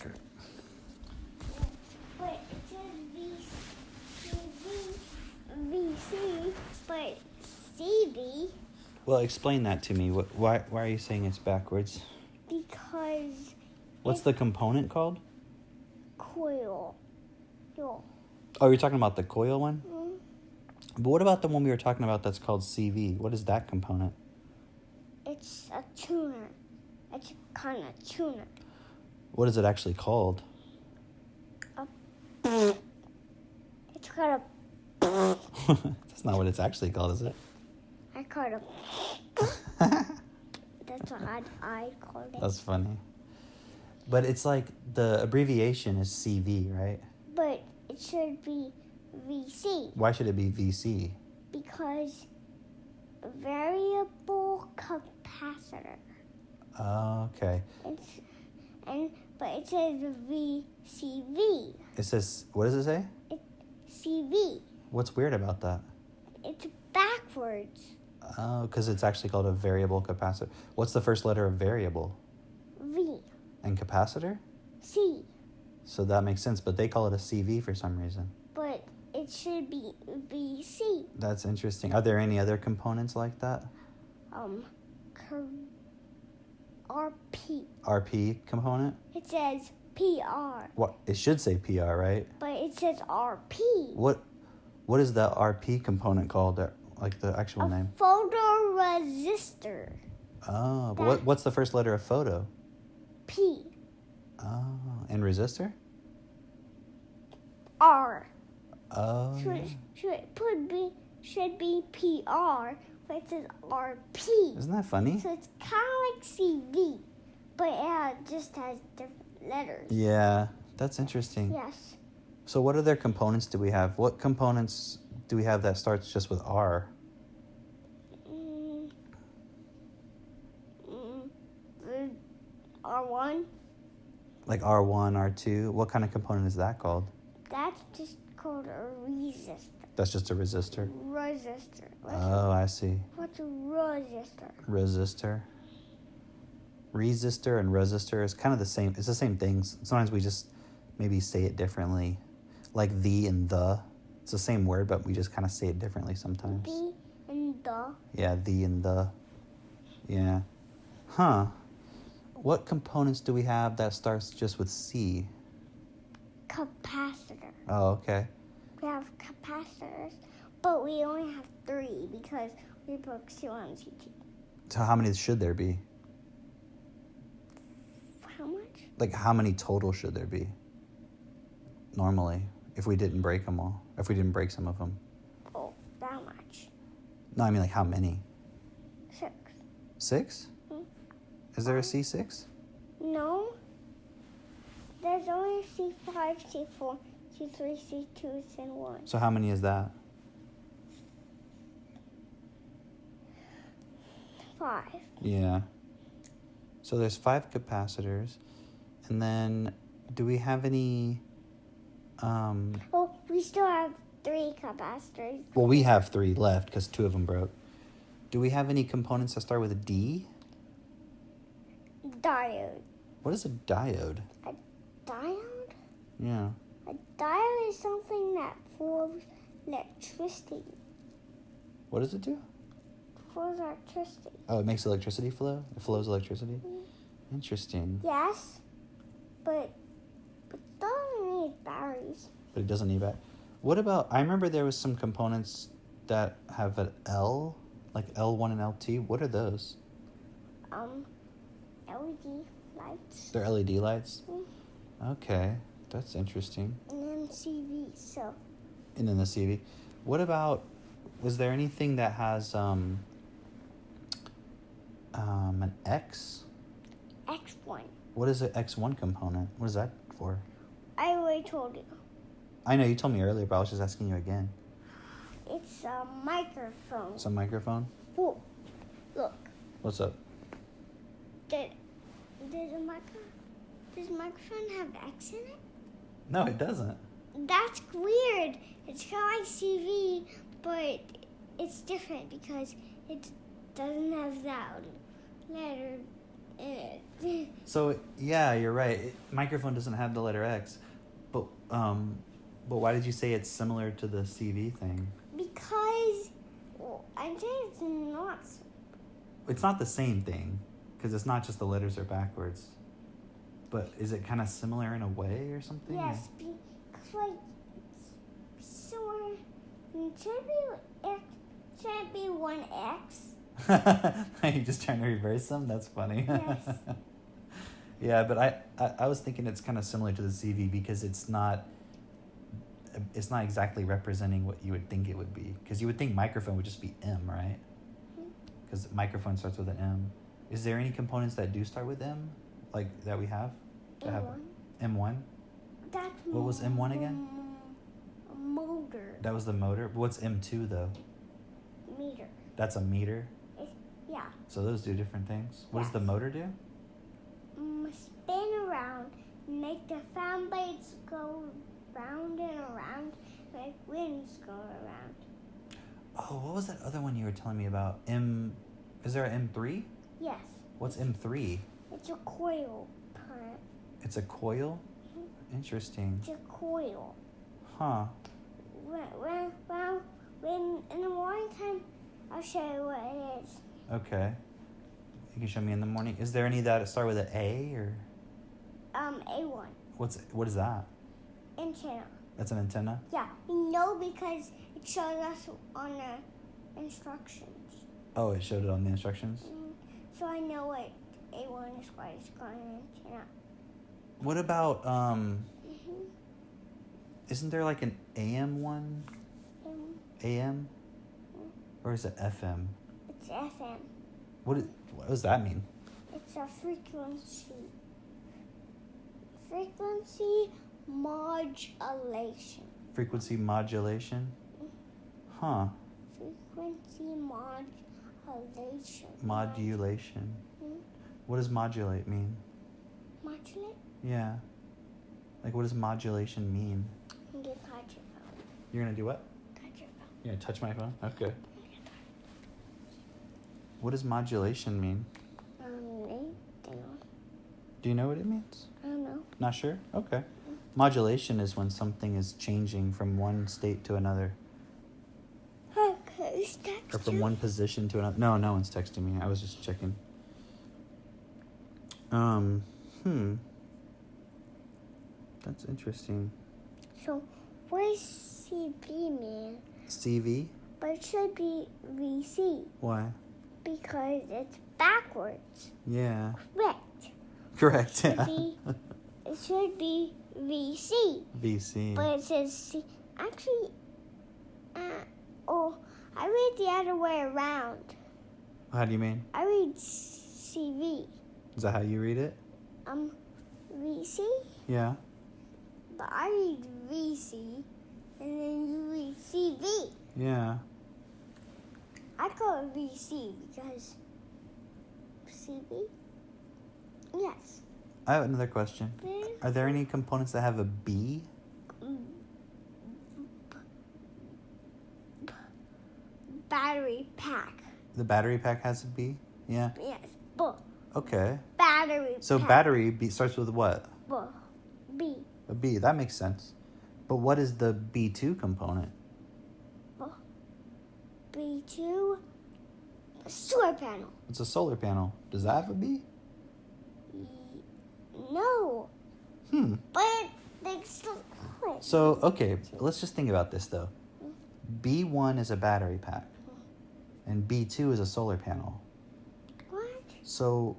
Okay. But it says VC, but CV Well, explain that to me. Why are you saying it's backwards? because What's the component called? coil. Oh, you're talking about the coil one? Mm. But what about the one we were talking about that's called CV? What is that component? It's a tuner. It's a kind of tuner. What is it actually called? It's got a. That's not what it's actually called, is it? I call it That's what I called it. That's funny. But it's like the abbreviation is CV, right? But it should be VC Why should it be VC? because variable capacitor. Oh, okay. But it says VCV. It says, what does it say? CV. What's weird about that? It's backwards. Oh, because it's actually called a variable capacitor. What's the first letter of variable? V. And capacitor? C. So that makes sense, but they call it a CV for some reason. But it should be VC. That's interesting. Are there any other components like that? RP. RP component? It says PR. What? It should say PR, right? But it says RP. What is the RP component called? Like the actual name? Photoresistor. Oh, but what's the first letter of photo? P. Oh, and resistor? R. Oh, So yeah. should be PR, but it says RP. Isn't that funny? So it's kind of like CV, but it just has different letters. Yeah, that's interesting. Yes. So what other components do we have? What components do we have that starts just with R? R1. Like R1, R2? What kind of component is that called? That's just called a resistor. That's just a resistor? Resistor. Oh, I see. What's a resistor? Resistor. Resistor and resistor is kind of the same. It's the same things. Sometimes we just maybe say it differently. Like the and the. It's the same word, but we just kind of say it differently sometimes. The and the. Yeah, the and the. Yeah. Huh. What components do we have that starts just with C? Capacitor. Oh, okay. We have capacitors, but we only have 3 because we broke C1 and C2. So how many should there be? How much? Like how many total should there be? Normally, if we didn't break them all. If we didn't break some of them. Oh, that much. No, I mean like how many? 6. 6? Is there a C6? No. There's only C5, C4, C3, C2, and 1. So how many is that? 5. Yeah. So there's 5 capacitors. And then do we have any... Well, we still have 3 capacitors. Well, we have 3 left because 2 of them broke. Do we have any components that start with a D? Diode. What is a diode? A diode? Yeah. A diode is something that flows electricity. What does it do? Flows electricity. Oh, it makes electricity flow? It flows electricity? Interesting. Yes, but it doesn't need batteries. But it doesn't need that. What about... I remember there was some components that have an L, like L1 and L2. What are those? LED lights. They're LED lights? Okay, that's interesting. And then CV, so. And then the CV. What about... Was there anything that has an X? X1. What is an X1 component? What is that for? I already told you. I know you told me earlier, but I was just asking you again. It's a microphone. It's a microphone? Oh, look. What's up? Does microphone have X in it? No, it doesn't. That's weird. It's kind of like CV, but it's different because it doesn't have that letter in it. So yeah, you're right. Microphone doesn't have the letter X, but why did you say it's similar to the CV thing? Because I say it's not. It's not the same thing, because it's not just the letters are backwards. But is it kind of similar in a way or something? Yes, because like so it should be one X. You're just trying to reverse them? That's funny. Yes. Yeah, but I was thinking it's kind of similar to the CV because it's not exactly representing what you would think it would be. Because you would think microphone would just be M, right? Because microphone starts with an M. Is there any components that do start with M, like that we have? M1. M1? What was M1 again? A motor. That was the motor. What's M2 though? Meter. That's a meter? Yeah. So those do different things. What does the motor do? Spin around, make the fan blades go round and around, like winds go around. Oh, what was that other one you were telling me about? Is there an M3? Yes. What's M3? It's a coil plant. It's a coil? Interesting. It's a coil. Huh. When in the morning time, I'll show you what it is. Okay. You can show me in the morning. Is there any that start with an A or? A1. What is that? Antenna. That's an antenna? Yeah, we know because it shows us on the instructions. Oh, it showed it on the instructions? So I know what A1 is called. It's called an antenna. What about, isn't there like an AM one? AM? Or is it FM? It's FM. What does that mean? It's a frequency. Frequency modulation. Frequency modulation? Huh. Frequency modulation. Modulation. What does modulate mean? Modulate? Yeah. Like, what does modulation mean? You can touch your phone. You're going to do what? Touch your phone. You're going to touch my phone? Okay. What does modulation mean? Do you know what it means? I don't know. Not sure? Okay. Modulation is when something is changing from one state to another. Okay, is that Or from one position to another. No one's texting me. I was just checking. That's interesting. So, what does CV mean? CV? But it should be VC. Why? Because it's backwards. Yeah. Correct. Correct, yeah. It should be VC. VC. But it says C. Actually, I read the other way around. How do you mean? I read CV. Is that how you read it? VC? Yeah. But I read VC, and then you read CV. Yeah. I call it VC because CV? Yes. I have another question. Are there any components that have a B? Battery pack. The battery pack has a B? Yeah. Yes. Okay. Battery So pack. battery B starts with what? B. A B. That makes sense. But what is the B2 component? B2. Solar panel. It's a solar panel. Does that have a B? No. But they still. So, okay, let's just think about this, though. B1 is a battery pack, and B2 is a solar panel. What? So,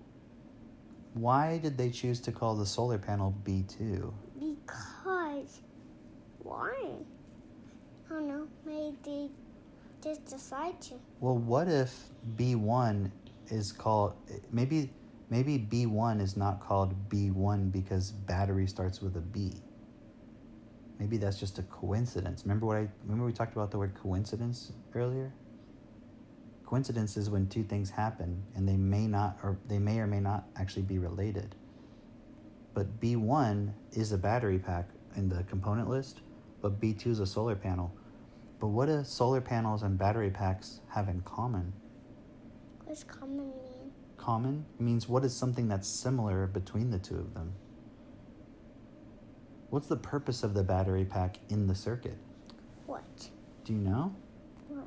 why did they choose to call the solar panel B2? Because. Why? I don't know. Maybe they just decide to. Well, what if B1 is called... Maybe B1 is not called B1 because battery starts with a B. Maybe that's just a coincidence. Remember we talked about the word coincidence earlier? Coincidence is when two things happen and they may or may not actually be related. But B1 is a battery pack in the component list, but B2 is a solar panel. But what do solar panels and battery packs have in common? What does common mean? common? It means what is something that's similar between the two of them? What's the purpose of the battery pack in the circuit? What? Do you know? What?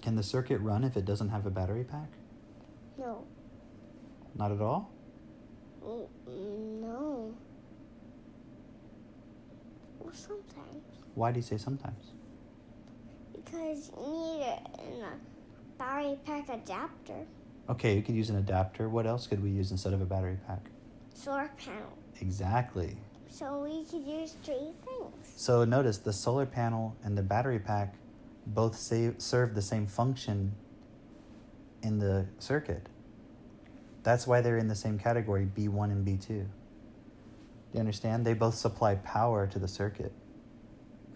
Can the circuit run if it doesn't have a battery pack? No. Not at all? No. Well, sometimes. Why do you say sometimes? Because you need a battery pack adapter. Okay, you could use an adapter. What else could we use instead of a battery pack? Solar panel. Exactly. So we could use 3 things. So notice the solar panel and the battery pack both serve the same function in the circuit. That's why they're in the same category, B1 and B2. Do you understand? They both supply power to the circuit.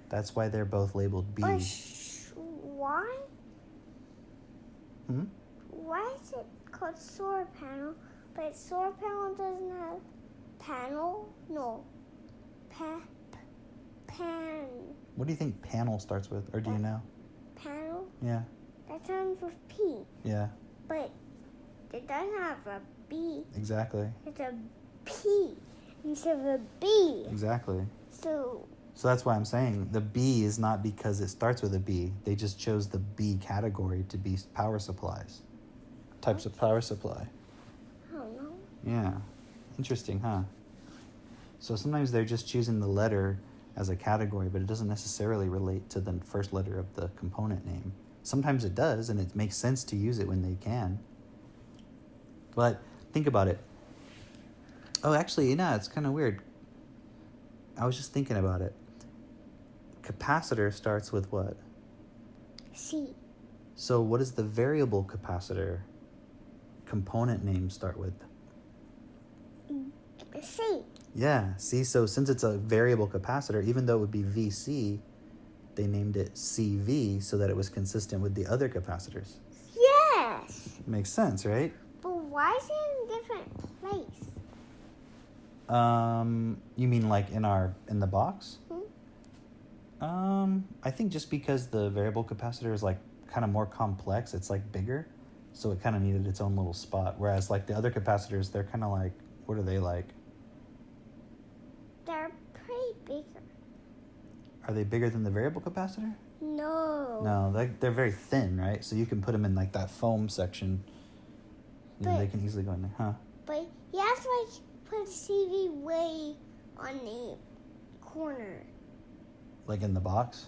That's why they're both labeled B. But why? Why is it called solar panel, but solar panel doesn't have panel? No. Pan. What do you think panel starts with? Or do you know? Panel? Yeah. That sounds with P. Yeah. But it doesn't have a B. Exactly. It's a P instead of a B. Exactly. So that's why I'm saying the B is not because it starts with a B. They just chose the B category to be power supplies. Types of power supply. I don't know. Yeah. Interesting, huh? So sometimes they're just choosing the letter as a category, but it doesn't necessarily relate to the first letter of the component name. Sometimes it does, and it makes sense to use it when they can. But think about it. Oh, actually, it's kind of weird. I was just thinking about it. Capacitor starts with what? C. So what does the variable capacitor component name start with? C. Yeah, see, so since it's a variable capacitor, even though it would be VC, they named it CV so that it was consistent with the other capacitors. Yes. Makes sense, right? But why is it in a different place? You mean like in the box? Hmm? I think just because the variable capacitor is like kind of more complex, it's like bigger, so it kind of needed its own little spot. Whereas like the other capacitors, they're kind of like, what are they like? They're pretty bigger. Are they bigger than the variable capacitor? No. No, they're very thin, right? So you can put them in like that foam section. They can easily go in there, huh? But you have to like put the CV way on the corner. Like in the box?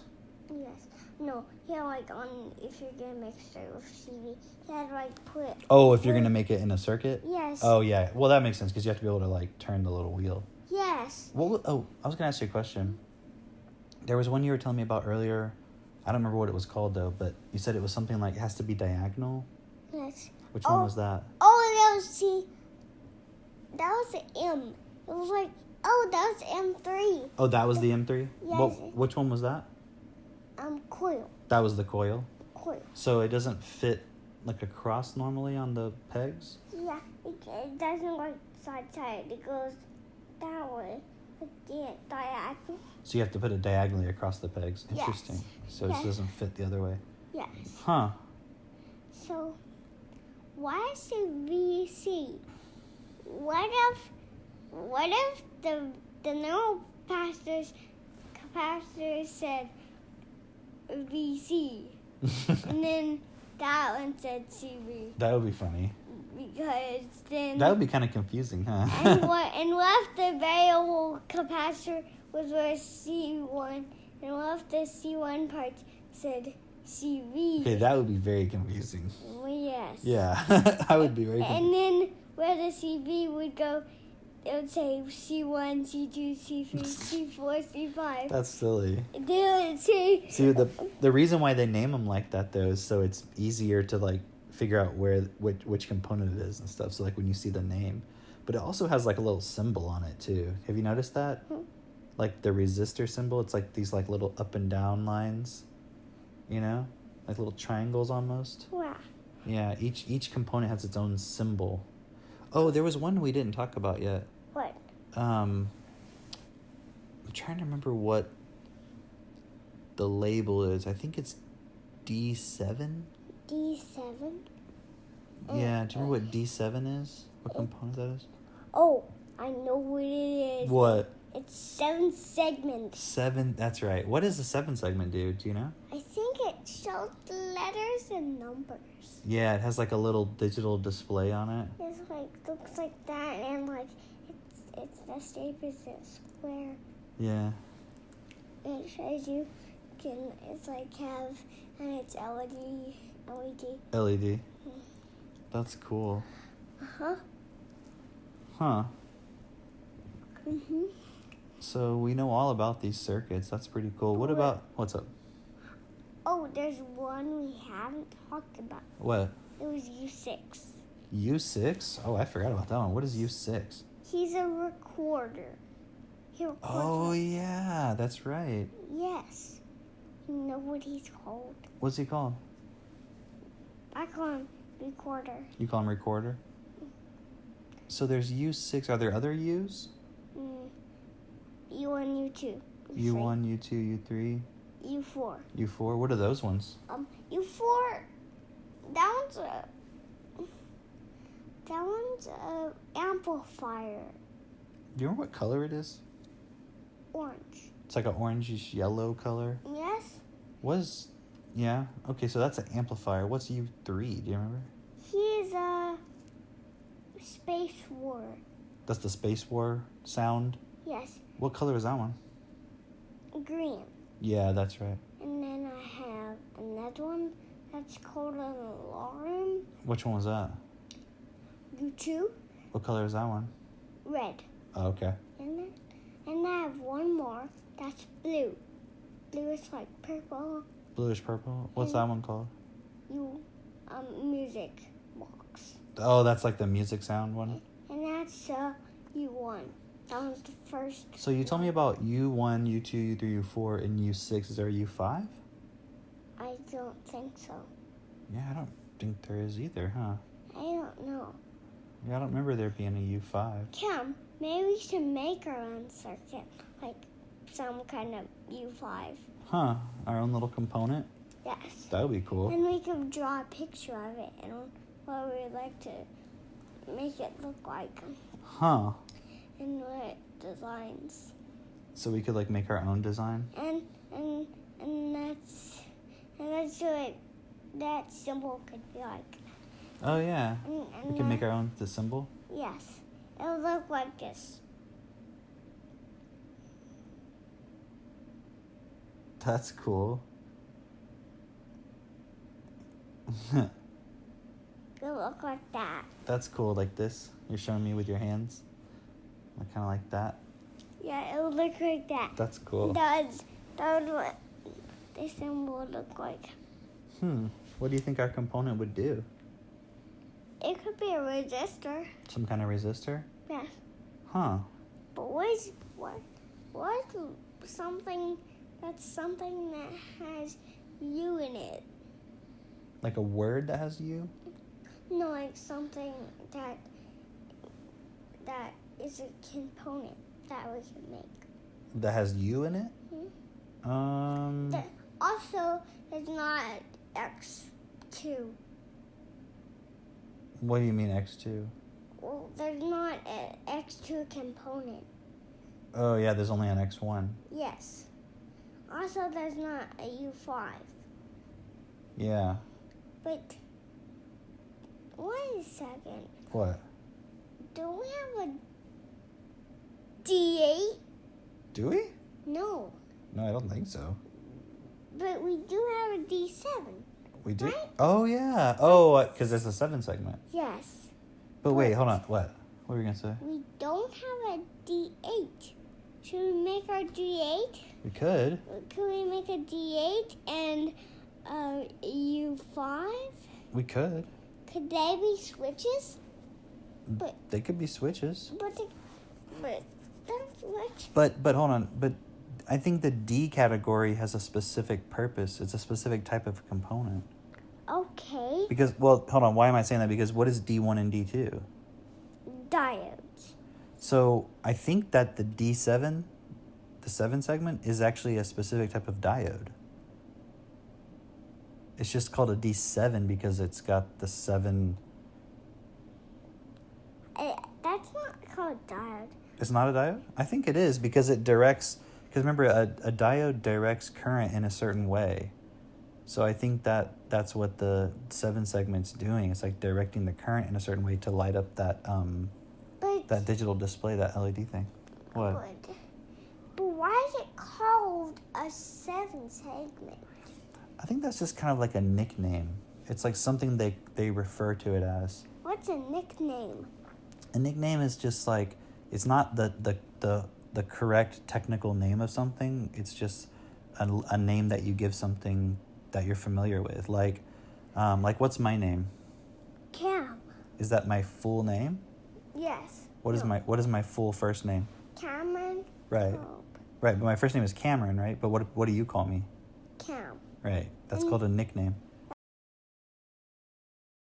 Yes. No, yeah, like on, if you're gonna mix it with CV, you have to like put. Oh, if you're gonna make it in a circuit? Yes. Oh yeah. Well, that makes sense because you have to be able to like turn the little wheel. Yes. I was gonna ask you a question. There was one you were telling me about earlier. I don't remember what it was called though, but you said it was something like it has to be diagonal. Yes. Which one was that? Oh, that was C. That was the M. It was like, that was M3. Oh, that was the M3? Yes. Which one was that? Coil. That was the coil? Coil. So it doesn't fit like across normally on the pegs? Yeah, it doesn't like side. It goes that way. Diagonal. So you have to put it diagonally across the pegs. Interesting. Yes. So it doesn't fit the other way. Yes. Huh. So, why is it VC? What if the normal capacitor said VC, and then that one said CV? That would be funny. Because then that would be kind of confusing, huh? and what if the variable capacitor was where C1, and what if the C1 part said CV? Okay, that would be very confusing. Well, yes. Yeah, that would be very confusing. And then where the CV would go, it would say C1, C2, C3, C4, C5. That's silly. They would say... See, the reason why they name them like that, though, is so it's easier to, like, figure out which component it is and stuff. So, like, when you see the name. But it also has, like, a little symbol on it, too. Have you noticed that? Like, the resistor symbol, it's like these, like, little up and down lines. You know? Like little triangles almost. Wow. Yeah, each component has its own symbol. Oh, there was one we didn't talk about yet. What? I'm trying to remember what the label is. I think it's D7. D7? Yeah, do you remember what D7 is? What component that is? Oh, I know what it is. What? It's 7 segments. 7, that's right. What does the 7 segment do? Do you know? I think it shows the letters and numbers. Yeah, it has like a little digital display on it. It's like, looks like that, and like, it's the shape is a square. Yeah. It shows you it's like have, and it's LED. LED. That's cool. Uh-huh. Huh. Mm-hmm. So we know all about these circuits. That's pretty cool. What about, what's up? Oh, there's one we haven't talked about. What? It was U6. U6? Oh, I forgot about that one. What is U6? He's a recorder. He records. Oh, yeah, that's right. Yes. You know what he's called? What's he called? I call him recorder. You call him recorder? So there's U6. Are there other U's? U1, U2. U1, U2, U3, U4. U4. What are those ones? U4. That one's a amplifier. Do you remember what color it is? Orange. It's like an orangish yellow color. Yes. Yeah. Okay, so that's an amplifier. What's U3? Do you remember? He is a space war. That's the Space War sound? Yes. What color is that one? Green. Yeah, that's right. And then I have another one that's called an alarm. Which one was that? U2. What color is that one? Red. Oh, okay. And I have one more that's blue. Blue is like purple. Bluish purple? What's that one called? Music box. Oh, that's like the music sound one? And that's U1. That was the first. So you told me about U1, U2, U3, U4, and U6. Is there a U5? I don't think so. Yeah, I don't think there is either, huh? I don't know. Yeah, I don't remember there being a U5. Kim, maybe we should make our own circuit, like some kind of U5. Huh, our own little component? Yes. That would be cool. And we could draw a picture of it and what we'd like to make it look like. Huh. And what designs. So we could like make our own design? And that's what that symbol could be like. Oh yeah. And We can make our own the symbol? Yes. It'll look like this. That's cool. It'll look like that. That's cool, like this. You're showing me with your hands. Like kind of like that. Yeah, it'll look like that. That's cool. That would what the symbol would look like. What do you think our component would do? It could be a resistor. Some kind of resistor? Yes. Huh. But what something that has U in it? Like a word that has U? No, like something that is a component that we can make. That has U in it? That also is not X2. What do you mean X2? Well, there's not an X2 component. Oh yeah, there's only an X1. Yes. Also, there's not a U5. Yeah. But, wait a second. What? Don't we have a D8? Do we? No. No, I don't think so. But we do have a D7. We do? Right? Oh yeah. Oh, because there's a 7 segment. Yes. But wait, hold on. What? What were you going to say? We don't have a D8. Should we make our D8? We could. Could we make a D8 and a U5? We could. Could they be switches? But They could be switches. but that's switch. But hold on. But I think the D category has a specific purpose. It's a specific type of component. Okay. Because, well, hold on. Why am I saying that? Because what is D1 and D2? Diodes. So I think that the D7, the 7 segment, is actually a specific type of diode. It's just called a D7 because it's got the 7 It's not a diode? I think it is because it directs. Because remember, a diode directs current in a certain way. So I think that's what the 7 segment's doing. It's like directing the current in a certain way to light up that that digital display, that LED thing. What? But why is it called a 7 segment? I think that's just kind of like a nickname. It's like something they refer to it as. What's a nickname? A nickname is just like, it's not the correct technical name of something. It's just a name that you give something that you're familiar with. Like what's my name? Cam. Is that my full name? Yes. What is my full first name? Cameron. Right. Hope. Right, but my first name is Cameron, right? But what do you call me? Cam. Right. That's called a nickname.